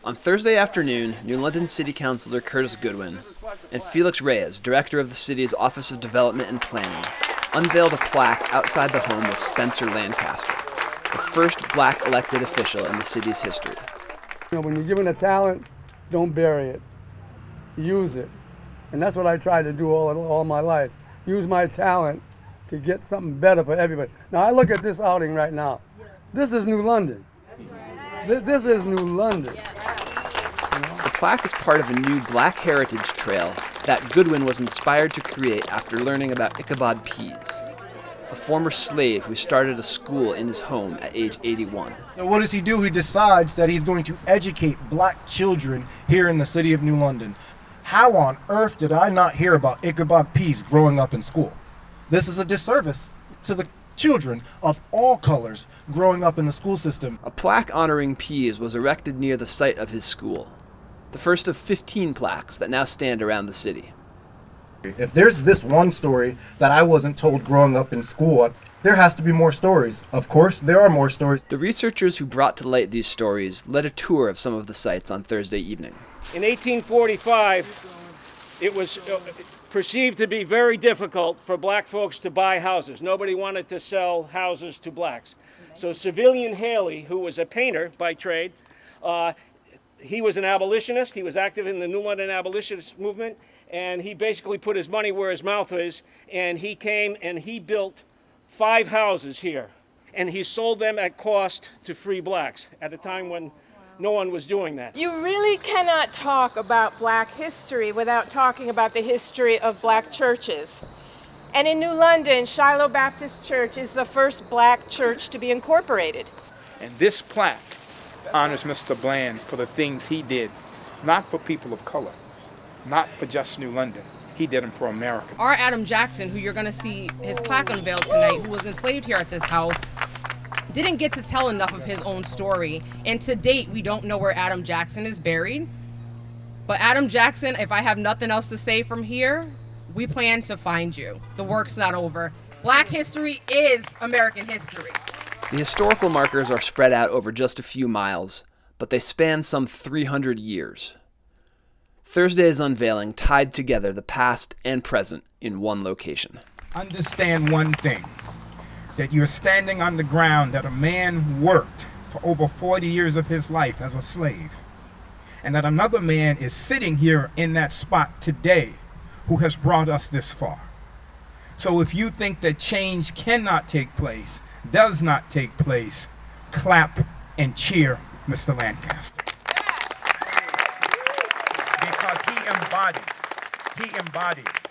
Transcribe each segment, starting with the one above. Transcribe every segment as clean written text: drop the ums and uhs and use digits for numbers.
On Thursday afternoon, New London City Councilor Curtis Goodwin and Felix Reyes, director of the city's Office of Development and Planning, unveiled a plaque outside the home of Spencer Lancaster, the first black elected official in the city's history. You know, when you're given a talent, don't bury it. Use it. And that's what I try to do all my life. Use my talent to get something better for everybody. Now, I look at this outing right now. This is New London. This is New London. The plaque is part of a new Black Heritage Trail that Goodwin was inspired to create after learning about Ichabod Pease, a former slave who started a school in his home at age 81. So what does he do? He decides that he's going to educate black children here in the city of New London. How on earth did I not hear about Ichabod Pease growing up in school? This is a disservice to the children of all colors growing up in the school system. A plaque honoring Pease was erected near the site of his school, the first of 15 plaques that now stand around the city. If there's this one story that I wasn't told growing up in school, there has to be more stories. Of course, there are more stories. The researchers who brought to light these stories led a tour of some of the sites on Thursday evening. In 1845, it was perceived to be very difficult for black folks to buy houses. Nobody wanted to sell houses to blacks. So Civilian Haley, who was a painter by trade, he was an abolitionist. He was active in the New London abolitionist movement, and he basically put his money where his mouth is, and he came and he built 5 houses here, and he sold them at cost to free blacks at a time when no one was doing that. You really cannot talk about black history without talking about the history of black churches. And in New London, Shiloh Baptist Church is the first black church to be incorporated. And this plaque honors Mr. Bland for the things he did, not for people of color, not for just New London. He did them for America. Our Adam Jackson, who you're going to see his plaque unveiled tonight, who was enslaved here at this house, didn't get to tell enough of his own story. And to date, we don't know where Adam Jackson is buried. But Adam Jackson, if I have nothing else to say from here, we plan to find you. The work's not over. Black history is American history. The historical markers are spread out over just a few miles, but they span some 300 years. Thursday's unveiling tied together the past and present in one location. Understand one thing, that you're standing on the ground that a man worked for over 40 years of his life as a slave, and that another man is sitting here in that spot today who has brought us this far. So if you think that change cannot take place, does not take place, clap and cheer Mr. Lancaster. Because he embodies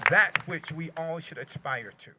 that which we all should aspire to.